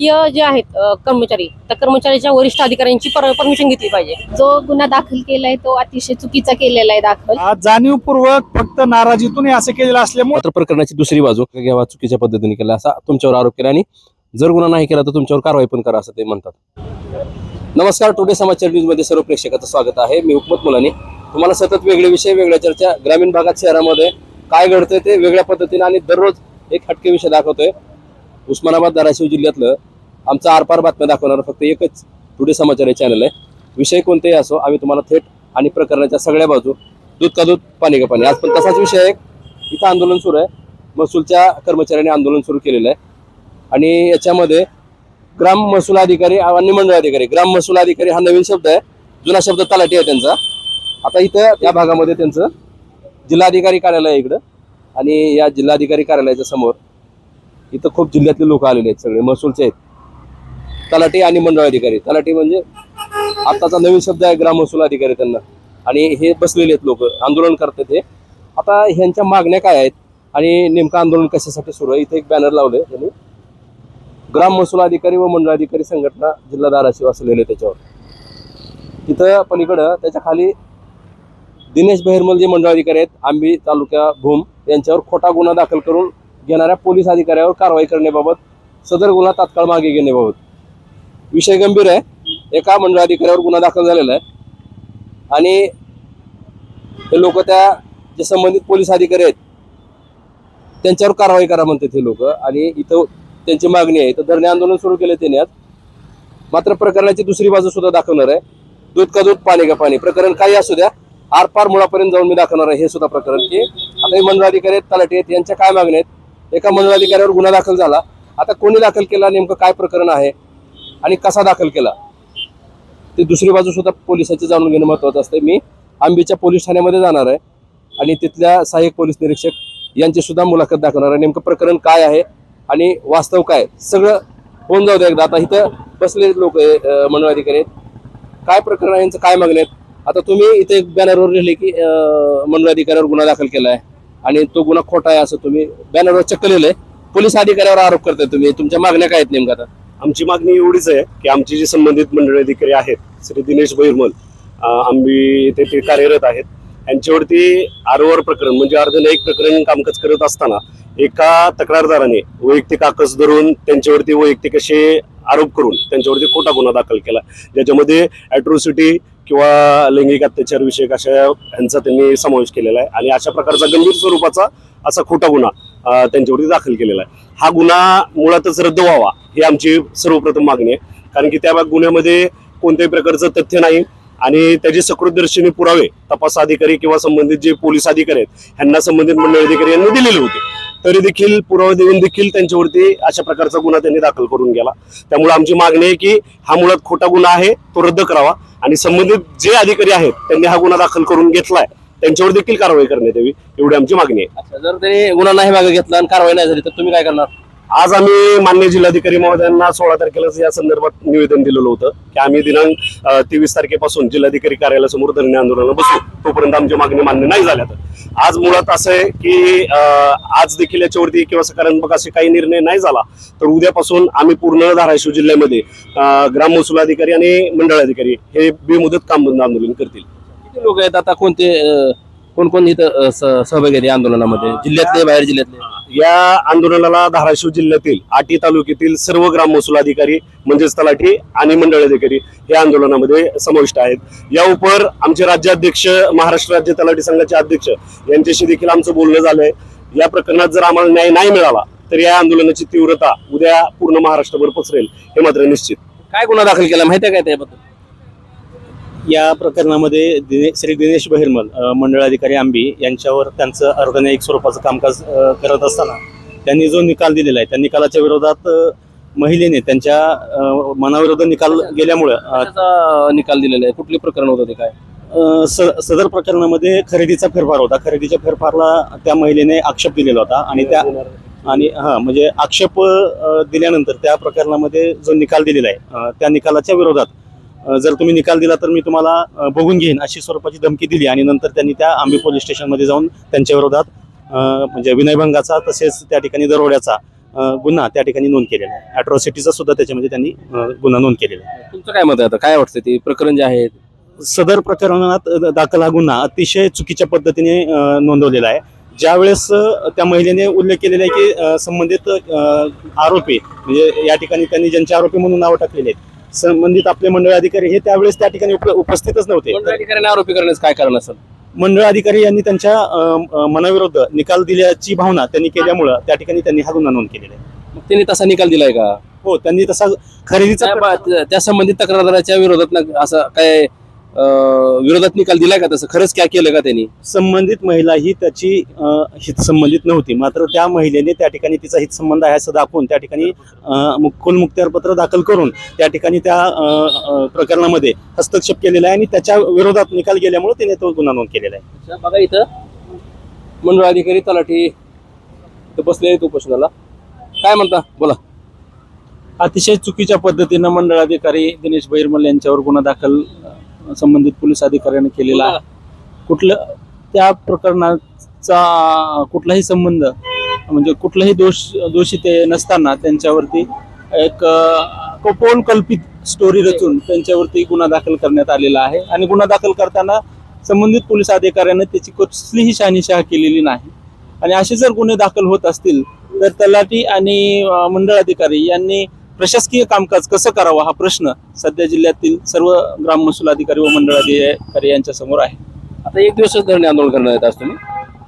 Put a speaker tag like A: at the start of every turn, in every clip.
A: शासकीय जे आहेत कर्मचारी, त्या कर्मचाऱ्याच्या वरिष्ठ अधिकाऱ्यांची परमिशन घेतली पाहिजे.
B: जो गुन्हा दाखल केलाय तो अतिशय चुकीचा केलेला आहे दाखल.
C: जाणीवपूर्वक फक्त नाराजीतून हे असं केलेलं असल्यामुळे
D: मात्र प्रकरणाची दुसरी बाजू घ्यावा चुकीच्या पद्धतीने केला असा तुमच्यावर आरोप केला आणि जर गुन्हा नाही केला तर तुमच्यावर कारवाई पण करा असं ते म्हणतात. नमस्कार, टुडे समाचार न्यूज मध्ये सर्व प्रेक्षकांचं स्वागत आहे. मी हुकमत मुलानी. तुम्हाला सतत वेगळे विषय, वेगळ्या चर्चा, ग्रामीण भागात, शहरामध्ये काय घडतंय ते वेगळ्या पद्धतीने आणि दररोज एक हटके विषय दाखवतोय. उस्मानाबाद, धाराशिव जिल्ह्यातलं आमचा आरपार बातम्या दाखवणारा फक्त एकच टुडे समाचार हे चॅनल आहे. विषय कोणतेही असो, आम्ही तुम्हाला थेट आणि प्रकरणाच्या सगळ्या बाजू, दूध का दूध पाणी का पाणी. आज पण तसाच विषय आहे. इथं आंदोलन सुरू आहे. महसूलच्या कर्मचाऱ्यांनी आंदोलन सुरू केलेलं आहे आणि याच्यामध्ये ग्राम महसूल अधिकारी आणि मंडळ अधिकारी, ग्राम महसूल अधिकारी हा नवीन शब्द आहे, जुना शब्द तलाठी आहे त्यांचा. आता इथं या भागामध्ये त्यांचं जिल्हाधिकारी कार्यालय आहे इकडं आणि या जिल्हाधिकारी कार्यालयाच्या समोर इथं खूप जिल्ह्यातले लोक आलेले आहेत, सगळे महसूलचे आहेत. तलाठी आणि मंडळ अधिकारी, तलाठी म्हणजे आताचा नवीन शब्द आहे, ग्राम महसूल अधिकारी त्यांना. आणि हे बसलेले आहेत लोक, आंदोलन करतात. हे आता ह्यांच्या मागण्या काय आहेत आणि नेमकं आंदोलन कशासाठी सुरू आहे. इथे एक बॅनर लावले त्यांनी, ग्राम महसूल अधिकारी व मंडळ अधिकारी संघटना जिल्हा धाराशिव असं लिहिलं त्याच्यावर. तिथं पलीकडं त्याच्या खाली दिनेश बहिरमल जे मंडळ अधिकारी आहेत आंबी तालुका भूम, यांच्यावर खोटा गुन्हा दाखल करून घेणाऱ्या पोलीस अधिकाऱ्यावर कारवाई करण्याबाबत, सदर गुन्हा तात्काळ मागे घेण्याबाबत. विषय गंभीर आहे. एका मंडळ अधिकाऱ्यावर गुन्हा दाखल झालेला आहे आणि हे लोक, त्या जे संबंधित पोलीस अधिकारी आहेत त्यांच्यावर कारवाई करा म्हणतात हे लोक. आणि इथं त्यांची मागणी आहे. इथं धरणे आंदोलन सुरू केले त्यांनी आज. मात्र प्रकरणाची दुसरी बाजू सुद्धा दाखवणार आहे. दूध का दूध पाणी का पाणी. प्रकरण काही असू द्या, आरपार मुळापर्यंत जाऊन मी दाखवणार आहे हे सुद्धा प्रकरण. की आता हे मंडळ अधिकारी आहेत, तलाठी आहेत, यांच्या काय मागण्या आहेत. एका मंडळ अधिकाऱ्यावर गुन्हा दाखल झाला, आता कोणी दाखल केला, नेमकं काय प्रकरण आहे आणि कसा दाखल केला, ती दुसरी बाजू सुद्धा पोलिसांची जाणून घेणं महत्त्वाचं असतं. मी आंबीच्या पोलीस ठाण्यामध्ये जाणार आहे आणि तिथल्या सहाय्यक पोलीस निरीक्षक यांची सुद्धा मुलाखत दाखवणार आहे. नेमकं प्रकरण काय आहे आणि वास्तव काय, सगळं होऊन जाऊ द्या एकदा. आता इथं बसले लोक मंडळ अधिकारी आहेत, काय प्रकरण आहे, यांचं काय मागणी आहेत. आता तुम्ही इथे एक बॅनरवर लिहिले की मंडळ अधिकाऱ्यावर गुन्हा दाखल केला आहे आणि तो गुन्हा खोटा आहे असं तुम्ही बॅनरवर चक्क लिहिलंय. पोलीस अधिकाऱ्यावर आरोप करताय तुम्ही. तुमच्या मागण्या काय आहेत नेमका? आता
E: आमची मागणी एवढीच आहे की आमचे जे संबंधित मंडळ अधिकारी आहेत, श्री दिनेश बहिरमल आंबी येथे ते कार्यरत आहेत, यांच्यावरती आरोवर प्रकरण म्हणजे अर्धन्यायिक प्रकरण कामकाज करत असताना एका तक्रारदाराने वैयक्तिक आकस धरून त्यांच्यावरती वैयक्तिक असे आरोप करून त्यांच्यावरती खोटा गुन्हा दाखल केला, ज्याच्यामध्ये ॲट्रोसिटी किंवा लैंगिक अत्याचार विषयक अशा यांचा त्यांनी समावेश केलेला आहे. आणि अशा प्रकारचा गंभीर स्वरूपाचा असा खोटा गुन्हा त्यांच्यावरती दाखल केलेला आहे. हा गुन्हा मुळातच रद्द व्हावा ही आमची सर्वप्रथम मागणी आहे. कारण की त्या गुन्ह्यामध्ये कोणत्याही प्रकारचं तथ्य नाही आणि त्याचे सकृतदर्शनी पुरावे तपास अधिकारी किंवा संबंधित जे पोलीस अधिकारी आहेत ह्यांना संबंधित मंडळ अधिकारी यांनी दिलेले होते, तरी देखील पुरावे देऊन देखील त्यांच्यावरती अशा प्रकारचा गुन्हा त्यांनी दाखल करून गेला. त्यामुळे आमची मागणी आहे की हा मुळात खोटा गुन्हा आहे, तो रद्द करावा आणि संबंधित जे अधिकारी आहेत त्यांनी हा गुन्हा दाखल करून घेतलाय त्यांच्यावर देखील कारवाई करण्यात यावी, एवढी आमची मागणी आहे.
D: जर त्यांनी गुन्हा नाही मागे घेतला आणि कारवाई नाही झाली तर तुम्ही काय करणार?
E: आज आम्ही माननीय जिल्हाधिकारी महोदयांना 16 तारखेला या संदर्भात निवेदन दिलेलं होतं की आम्ही दिनांक 23 तारखेपासून जिल्हाधिकारी कार्यालयासमोर धरणे आंदोलनाला बसू, तोपर्यंत आमची मागणी मान्य नाही झाल्या. तर आज मुळात असं आहे की आज देखील याच्यावरती किंवा सकारात्मक असे काही निर्णय नाही झाला तर उद्यापासून आम्ही पूर्ण धाराशिव जिल्ह्यामध्ये ग्राम महसूल अधिकारी आणि मंडळ अधिकारी हे बेमुदत काम बंद आंदोलन करतील.
D: किती लोक आहेत आता? कोण इथं सहभागी आहेत या आंदोलनामध्ये? जिल्ह्यातले, बाहेर जिल्ह्यातले?
E: या आंदोलनाला धाराशिव जिल्ह्यातील आटी तालुक्यातील सर्व ग्राम महसूल अधिकारी म्हणजेच तलाठी आणि मंडळ अधिकारी हे आंदोलनामध्ये समाविष्ट आहेत. या उपर आमचे राज्याध्यक्ष, महाराष्ट्र राज्य तलाठी संघाचे अध्यक्ष यांच्याशी देखील आमचं बोलणं झालंय. या प्रकरणात जर आम्हाला न्याय नाही मिळाला तर या आंदोलनाची तीव्रता उद्या पूर्ण महाराष्ट्रभर पसरेल हे मात्र निश्चित.
D: काय गुन्हा दाखल केला माहिती आहे काय त्याबद्दल?
F: या प्रकरणामध्ये श्री दिनेश बहिरमल मंडळ अधिकारी आंबी यांच्यावर त्यांचं अर्धन्यायिक स्वरूपाचं कामकाज करत असताना त्यांनी जो निकाल दिलेला आहे त्या निकालाच्या विरोधात महिलेने त्यांच्या मनाविरुद्ध निकाल गेल्यामुळे
D: निकाल दिलेला आहे. कुठले प्रकरण होतं ते काय?
F: सदर प्रकरणामध्ये खरेदीचा फेरफार होता. खरेदीच्या फेरफारला त्या महिलेने आक्षेप दिलेला होता आणि म्हणजे आक्षेप दिल्यानंतर त्या प्रकरणामध्ये जो निकाल दिलेला आहे त्या निकालाच्या विरोधात जर तुम्ही निकाल दिला तर मी तुम्हाला बघून घेईन अशी स्वरूपाची धमकी दिली आणि नंतर त्यांनी त्या आंबी पोलीस स्टेशनमध्ये जाऊन त्यांच्या विरोधात म्हणजे विनयभंगाचा तसेच त्या ठिकाणी दरोड्याचा गुन्हा त्या ठिकाणी नोंद केलेला आहे. अॅट्रॉसिटीचा सुद्धा त्याच्यामध्ये त्यांनी गुन्हा नोंद केलेला आहे.
D: तुमचं काय मत आहे आता? काय वाटतं ते प्रकरण जे आहे?
F: सदर प्रकरणात दाखल हा गुन्हा अतिशय चुकीच्या पद्धतीने नोंदवलेला आहे. ज्यावेळेस त्या महिलेने उल्लेख केलेला आहे की संबंधित आरोपी म्हणजे या ठिकाणी त्यांनी ज्यांचे आरोपी म्हणून नाव टाकलेले आहेत संबंधित आपले मंडळ अधिकारी हे त्यावेळेस त्या ठिकाणी उपस्थितच नव्हते.
D: मंडळ अधिकाऱ्यांना आरोपी करण्याचं काय कारण असेल?
F: मंडळ अधिकारी यांनी त्यांच्या मनाविरुद्ध निकाल दिल्याची भावना त्यांनी केल्यामुळं त्या ठिकाणी त्यांनी हा गुन्हा नोंद केलेला आहे.
D: मग त्यांनी तसा निकाल दिलाय का?
F: हो, त्यांनी तसा खरेदीचा
D: त्या संबंधित तक्रारदाराच्या विरोधात असं काय विरोधात निकाल दिलाय का? तसं खरंच काय केलं का त्यांनी?
F: संबंधित महिला ही त्याची हित संबंधित नव्हती, मात्र त्या महिलेने त्या ठिकाणी तिचा हितसंबंध आहे असं दाखवून त्या ठिकाणी मुखत्यारपत्र दाखल करून त्या ठिकाणी त्या प्रकरणामध्ये हस्तक्षेप केलेला आहे आणि त्याच्या विरोधात निकाल गेल्यामुळे तिने तो गुन्हा नोंद केलेला आहे.
D: बघा इथं मंडळ अधिकारी तलाठी इथं बसले आहेत उपोषणाला. काय म्हणता? बोला.
G: अतिशय चुकीच्या पद्धतीनं मंडळ अधिकारी दिनेश बहिरमल यांच्यावर गुन्हा दाखल संबंधित पोलीस अधिकाऱ्याने केलेला आहे. त्या प्रकरणाचा कुठलाही संबंध म्हणजे कुठलाही दोषी ते नसताना त्यांच्यावरती एक कपोल कल्पित स्टोरी रचून त्यांच्यावरती गुन्हा दाखल करण्यात आलेला आहे आणि गुन्हा दाखल करताना संबंधित पोलीस अधिकाऱ्याने त्याची कुठलीही शहानिशा केलेली नाही. आणि असे जर गुन्हे दाखल होत असतील तर तलाठी आणि मंडळ अधिकारी यांनी प्रशासकीय कामकाज कसं करावं हा प्रश्न सध्या जिल्ह्यातील सर्व ग्राम महसूल अधिकारी व मंडळ अधिकारी यांच्या समोर आहे.
D: आता एक दिवसच धरणे आंदोलन करणार आहेत आज तुम्ही?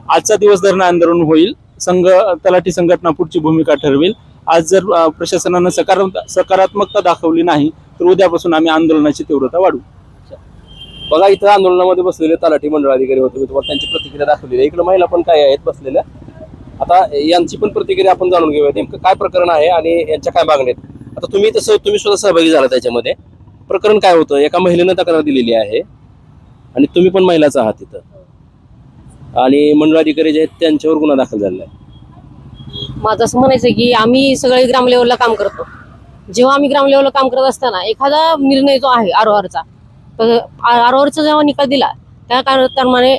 G: आजचा दिवस धरणे आंदोलन होईल. तलाठी संघटना पुढची भूमिका ठरवेल. आज जर प्रशासनानं सकारात्मकता दाखवली नाही तर उद्यापासून आम्ही आंदोलनाची तीव्रता वाढवू.
D: बघा इथं आंदोलनामध्ये बसलेले तलाठी मंडळ अधिकारी होते. मी तुम्हाला त्यांची प्रतिक्रिया दाखवली आहे. इकडे महिला पण काय आहेत बसलेल्या. आता यांची पण प्रतिक्रिया आपण जाणून घेऊया. नेमकं काय प्रकरण आहे आणि यांच्या काय मागण्या आहेत. आता तुम्ही सुद्धा सहभागी झाला त्याच्यामध्ये. प्रकरण काय होतं? एका महिलेनं तक्रार दिलेली आहे आणि तुम्ही पण महिलाच आहात तिथं आणि मंडळ अधिकारी जे आहेत त्यांच्यावर गुन्हा दाखल झालेला आहे.
A: माझं असं म्हणायचं आहे की आम्ही सगळे ग्राम लेवलला काम करतो. जेव्हा आम्ही ग्राम लेवलला काम करत असताना एखादा निर्णय जो आहे आरोआरचा, तर आरोआरचा जेव्हा निकाल दिला त्या कारणाने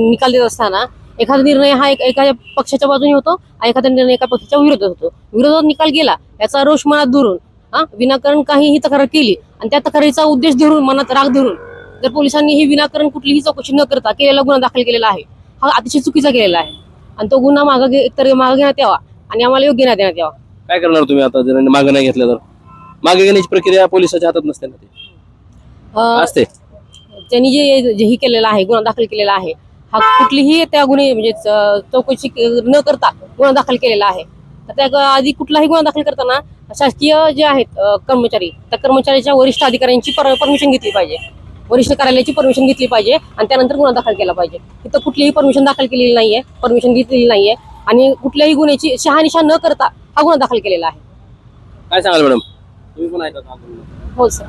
A: निकाल देत असताना एखादा निर्णय हा एका पक्षाच्या बाजूने होतो आणि एखादा निर्णय एका पक्षाच्या विरोधात होतो. विरोधात निकाल गेला याचा रोष मनात धरून विनाकारण काहीही तक्रार केली आणि त्या तक्रारीचा उद्देश धरून मनात राग धरून जर पोलिसांनी ही विनाकारण कुठलीही चौकशी न करता केलेला गुन्हा दाखल केलेला आहे हा अतिशय चुकीचा केलेला आहे आणि तो गुन्हा एकतर मागे घेण्यात यावा आणि आम्हाला योग्य न्याय देण्यात यावा.
D: काय करणार तुम्ही आता जर मागे नाही घेतलं तर? मागे घेण्याची प्रक्रिया पोलिसाच्या हातात नसते ना? ते असते.
A: त्यांनी जेही केलेला आहे गुन्हा दाखल केलेला आहे हा कुठलीही त्या गुन्हे म्हणजे चौकशी न करता गुन्हा दाखल केलेला आहे. तर त्या आधी कुठलाही गुन्हा दाखल करताना शासकीय जे आहेत कर्मचारी त्या कर्मचाऱ्याच्या वरिष्ठ अधिकाऱ्यांची परमिशन घेतली पाहिजे. वरिष्ठ कार्यालयाची परमिशन घेतली पाहिजे आणि त्यानंतर गुन्हा दाखल केला पाहिजे. इथं कुठलीही परमिशन दाखल केलेली नाहीये, परमिशन घेतलेली नाहीये आणि कुठल्याही गुन्ह्याची शहानिशा न करता हा गुन्हा दाखल केलेला आहे.
D: काय सांगाल मॅडम? तुम्ही पण ऐकत आहात?
B: हो सर,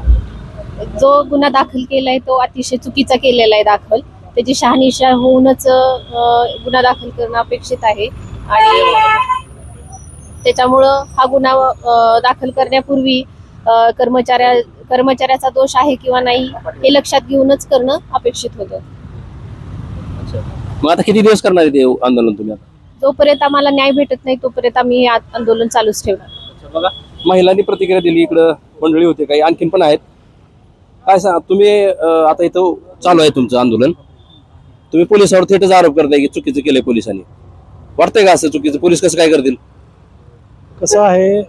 B: जो गुन्हा दाखल केलाय तो अतिशय चुकीचा केलेला आहे दाखल. त्याची शहानिशा होऊनच गुन्हा दाखल करणं अपेक्षित आहे आणि त्याच्यामुळं हा गुन्हा दाखल करण्यापूर्वी कर्मचाऱ्याचा दोष आहे किंवा नाही हे लक्षात घेऊनच करणं अपेक्षित होतं.
D: मग आता किती दिवस करणार आहे ते आंदोलन तुम्ही? आता
B: जोपर्यंत आम्हाला न्याय भेटत नाही तोपर्यंत आम्ही हे आंदोलन चालूच ठेवणार.
D: बघा महिलांनी प्रतिक्रिया दिली. इकडं मंडळी होते काही आणखीन पण आहेत. काय सांगा तुम्ही? आता इथं चालू आहे तुमचं आंदोलन. तुम्ही पोलिसावर थेटच आरोप करताय की चुकीचं केलंय पोलिसांनी. वाटतंय का असं चुकीचं? पोलीस कसं काय करतील?
C: कसं आहे,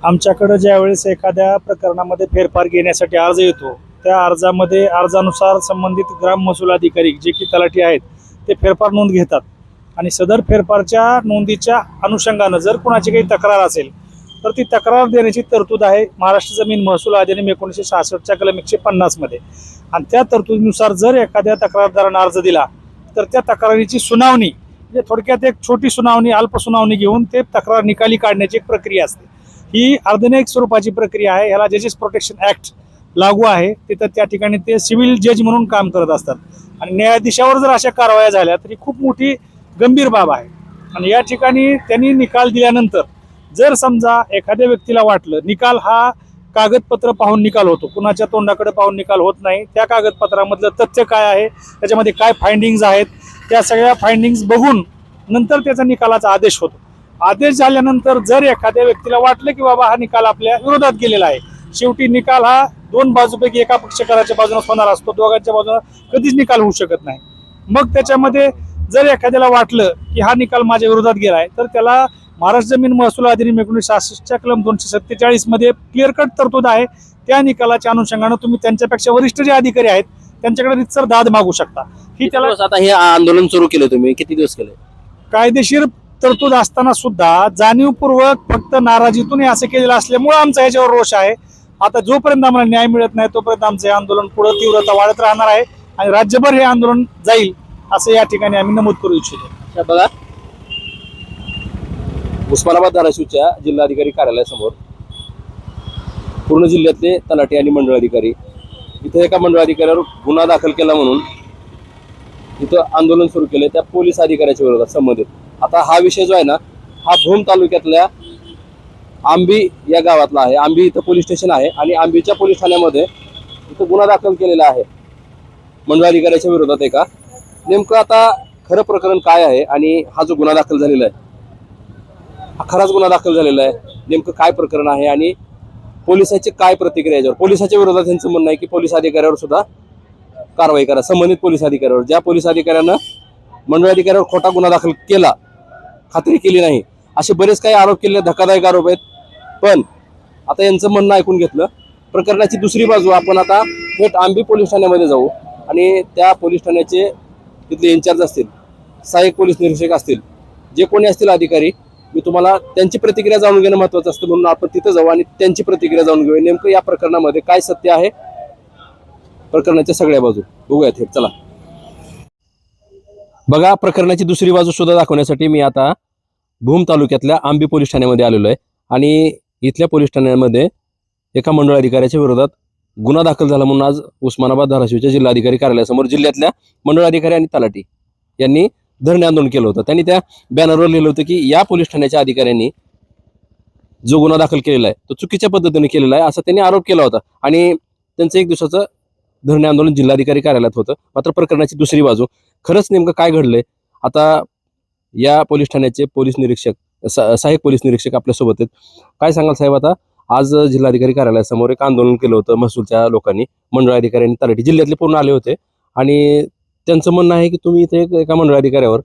C: आमच्याकडं ज्यावेळेस एखाद्या प्रकरणामध्ये फेरफार घेण्यासाठी अर्ज येतो त्या अर्जानुसार संबंधित ग्राम महसूल अधिकारी जे की तलाठी आहेत ते फेरफार नोंद घेतात आणि सदर फेरफारच्या नोंदीच्या अनुषंगानं जर कुणाची काही तक्रार असेल तर ती तक्रार देण्याची तरतूद आहे महाराष्ट्र जमीन महसूल अधिनियम 1966च्या कलम 150 मध्ये. आणि त्या तरतुदीनुसार जर एखाद्या तक्रारदारानं अर्ज दिला तर त्या तक्रारीची सुनावणी म्हणजे थोडक्यात एक छोटी सुनावणी, अल्प सुनावणी घेऊन ते तक्रार निकाली काढण्याची एक प्रक्रिया असते. ही अर्धन्यायिक स्वरूपाची प्रक्रिया आहे. ह्याला जजेस प्रोटेक्शन ऍक्ट लागू आहे. तिथं त्या ठिकाणी ते सिव्हिल जज म्हणून काम करत असतात आणि न्यायाधीशावर जर अशा कारवाया झाल्या तर ही खूप मोठी गंभीर बाब आहे. आणि या ठिकाणी त्यांनी निकाल दिल्यानंतर जर समजा एखाद्या व्यक्तीला वाटलं निकाल हा कागदपत्र पाहून निकाल होतो, कुणाच्या तोंडाकडे पाहून निकाल होत नाही, त्या कागदपत्रामधलं तथ्य काय आहे, त्याच्यामध्ये काय फाइंडिंग्ज आहेत, त्या सगळ्या फाइंडिंग्ज बघून नंतर त्याचा निकालाचा आदेश होतो. आदेश झाल्यानंतर जर एखाद्या व्यक्तीला वाटलं की बाबा हा निकाल आपल्या विरोधात गेलेला आहे, शेवटी निकाल हा दोन बाजूपैकी एका पक्षकाराच्या बाजूने होणार असतो, दोघांच्या बाजूने कधीच निकाल होऊ शकत नाही. मग त्याच्यामध्ये जर एखाद्याला वाटलं की हा निकाल माझ्या विरोधात गेलाय, तर त्याला महाराष्ट्र जमीन महसूल अधिनियम 1966 कलम 247 मध्ये क्लिअर कट तरतूद आहे. त्या निकालाच्या अनुषंगाने तुम्ही त्यांच्यापेक्षा वरिष्ठ जे अधिकारी आहेत त्यांच्याकडे रितसर दाद मागू शकता. ही त्याला
D: आता हे आंदोलन सुरू केलं तुम्ही, किती दिवस केले?
C: कायदेशीर तरतूद असताना सुद्धा जाणीवपूर्वक फक्त नाराजीतून हे असं केलेलं असल्यामुळे आमचा ह्याच्यावर रोष आहे. आता जोपर्यंत आम्हाला न्याय मिळत नाही तोपर्यंत आमचं हे आंदोलन पुढे तीव्रता वाढत राहणार आहे आणि राज्यभर हे आंदोलन जाईल असं या ठिकाणी आम्ही नमूद करू इच्छितो.
D: बघा, उस्मानाबाद धाराशिवच्या जिल्हाधिकारी कार्यालयासमोर पूर्ण जिल्ह्यातले तलाठी आणि मंडळ अधिकारी, इथे एका मंडळ अधिकाऱ्यावर गुन्हा दाखल केला म्हणून इथं आंदोलन सुरू केले त्या पोलीस अधिकाऱ्याच्या विरोधात संबंधित. आता हा विषय जो आहे ना, हा भूम तालुक्यातल्या आंबी या गावातला आहे. आंबी इथं पोलीस स्टेशन आहे आणि आंबीच्या पोलीस ठाण्यामध्ये इथं गुन्हा दाखल केलेला आहे मंडळ अधिकाऱ्याच्या विरोधात. एका नेमकं आता खरं प्रकरण काय आहे आणि हा जो गुन्हा दाखल झालेला आहे हा खराच गुन्हा दाखल झालेला आहे, नेमकं काय प्रकरण आहे आणि पोलिसांची काय प्रतिक्रिया याच्यावर? पोलिसांच्या विरोधात त्यांचं म्हणणं आहे की पोलीस अधिकाऱ्यावर सुद्धा कारवाई करा. संबंधित पोलीस अधिकाऱ्यावर, ज्या पोलीस अधिकाऱ्यानं मंडळ अधिकाऱ्यावर खोटा गुन्हा दाखल केला, खात्री केली नाही, असे बरेच काही आरोप केले, धक्कादायक आरोप आहेत. पण आता यांचं म्हणणं ऐकून घेतलं, प्रकरणाची दुसरी बाजू आपण आता थेट आंबी पोलीस ठाण्यामध्ये जाऊ आणि त्या पोलीस ठाण्याचे तिथले इन्चार्ज असतील, सहाय्यक पोलीस निरीक्षक असतील, जे कोणी असतील अधिकारी, मी तुम्हाला त्यांची प्रतिक्रिया जाणून घेणं महत्त्वाचं असतं, म्हणून आपण तिथं जाऊ आणि त्यांची प्रतिक्रिया जाणून घेऊया. नेमकं या प्रकरणामध्ये काय सत्य आहे, प्रकरणाच्या सगळ्या बाजू बघूया थेट. चला बघा, प्रकरणाची दुसरी बाजू सुद्धा दाखवण्यासाठी मी आता भूम तालुक्यातल्या आंबी पोलीस ठाण्यामध्ये आलेलो आहे आणि इथल्या पोलीस ठाण्यामध्ये एका मंडळ अधिकाऱ्याच्या विरोधात गुन्हा दाखल झाला म्हणून आज उस्मानाबाद धाराशिवच्या जिल्हाधिकारी कार्यालयासमोर जिल्ह्यातल्या मंडळ अधिकारी आणि तलाठी यांनी धरणे आंदोलन केलं होतं. त्यांनी त्या बॅनरवर लिहिलं होतं की या पोलीस ठाण्याच्या अधिकाऱ्यांनी जो गुन्हा दाखल केलेला आहे तो चुकीच्या पद्धतीने केलेला आहे, असा त्यांनी आरोप केला होता आणि त्यांचं एक दिवसाचं धरणे आंदोलन जिल्हाधिकारी कार्यालयात होतं. मात्र प्रकरणाची दुसरी बाजू, खरंच नेमकं काय घडलंय, आता या पोलीस ठाण्याचे पोलीस निरीक्षक, सहाय्यक पोलीस निरीक्षक आपल्यासोबत आहेत. काय सांगाल साहेब? आता आज जिल्हाधिकारी कार्यालयासमोर एक आंदोलन केलं होतं महसूलच्या लोकांनी, मंडळ अधिकारी आणि तलाठी जिल्ह्यातले पूर्ण आले होते आणि त्यांचं म्हणणं आहे की तुम्ही इथे एका मंडळ अधिकाऱ्यावर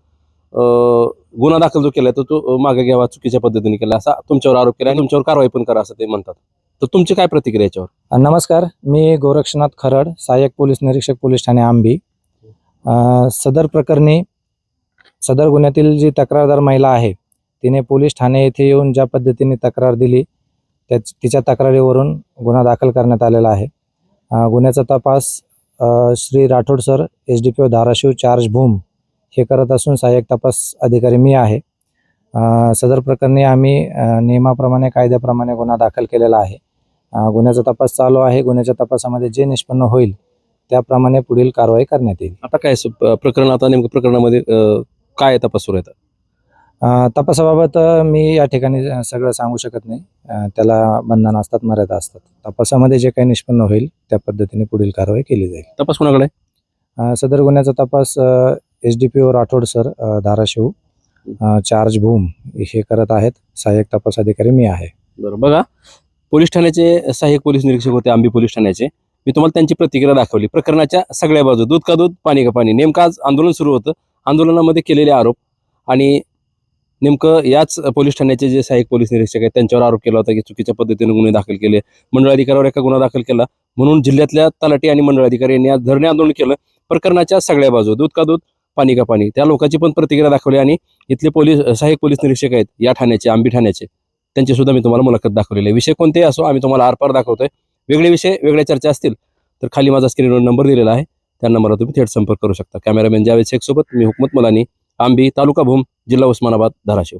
D: गुन्हा दाखल जो केलाय तो मागे घ्यावा, चुकीच्या पद्धतीने केला असा तुमच्यावर आरोप केला आणि तुमच्यावर कारवाई पण करा असं ते म्हणतात. तर तुमची काय प्रतिक्रिया याच्यावर?
H: नमस्कार, मी गोरक्षनाथ खरड, सहाय्यक पोलीस निरीक्षक पोलीस ठाणे आंबी. सदर प्रकरणी सदर गुन्ह्यातील जी तक्रारदार महिला आहे तिने पोलीस ठाणे येथे येऊन ज्या पद्धतीने तक्रार दिली तिच्या तक्रारीवरून गुन्हा दाखल करण्यात आलेला आहे. गुन्ह्याचा तपास Shri Rathod sir, SDPO Dharashiv charge Bhum हे करत असून सहाय्यक तपास अधिकारी मी आहे. सदर प्रकरणी आम्ही नियमाप्रमाणे कायद्याप्रमाणे गुन्हा दाखल केलेला आहे. गुन्ह्याचा तपास चालू आहे. गुन्ह्याच्या तपासामध्ये जे निष्पन्न होईल त्याप्रमाणे पुढील कारवाई करण्यात येईल.
D: आता काय प्रकरण, आता नेमकं प्रकरणामध्ये काय तपास सुरू आहे?
H: तपासाबाबत मी या ठिकाणी सगळं सांगू शकत नाही. त्याला बंधनं असतात, मर्यादा असतात. तपासामध्ये जे काही निष्पन्न होईल त्या पद्धतीने पुढील कारवाई केली जाईल.
D: तपास कोणाकडे?
H: सदर गुन्ह्याचा तपास SDPO Rathod sir, Dharashiv charge Bhum हे करत आहेत. सहाय्यक तपास अधिकारी मी आहे.
D: बरं, बघा, पोलीस ठाण्याचे सहाय्यक पोलीस निरीक्षक होते आंबी पोलीस ठाण्याचे. मी तुम्हाला त्यांची प्रतिक्रिया दाखवली. प्रकरणाच्या सगळ्या बाजू, दूध का दूध पाणी का पाणी. नेमकं आज आंदोलन सुरू होतं, आंदोलनामध्ये केलेले आरोप आणि नेमकं याच पोलीस ठाण्याचे जे सहाय्यक पोलीस निरीक्षक आहेत त्यांच्यावर आरोप केला होता की चुकीच्या पद्धतीने गुन्हे दाखल केले, मंडळ अधिकाऱ्यावर एका गुन्हा दाखल केला म्हणून जिल्ह्यातल्या तलाठी आणि मंडळ अधिकारी यांनी आज धरणे आंदोलन केलं. प्रकरणाच्या सगळ्या बाजू, दूध का दूध पाणी का पाणी, त्या लोकांची पण प्रतिक्रिया दाखवली आणि इथले पोलीस सहाय्यक पोलीस निरीक्षक आहेत या ठाण्याचे, आंबी ठाण्याचे, त्यांची सुद्धा मी तुम्हाला मुलाखत दाखवलेली आहे. विषय कोणतेही असो आम्ही तुम्हाला आरपार दाखवतोय. वेगळे विषय, वेगळ्या चर्चा असतील तर खाली माझा स्क्रीनवर नंबर दिलेला आहे, त्या नंबरला तुम्ही थेट संपर्क करू शकता. कॅमेरामॅन जावेद शेख सोबत मी हुकमत मुलानी, आंबी, तालुका भूम, जिल्हा उस्मानाबाद, धाराशिव.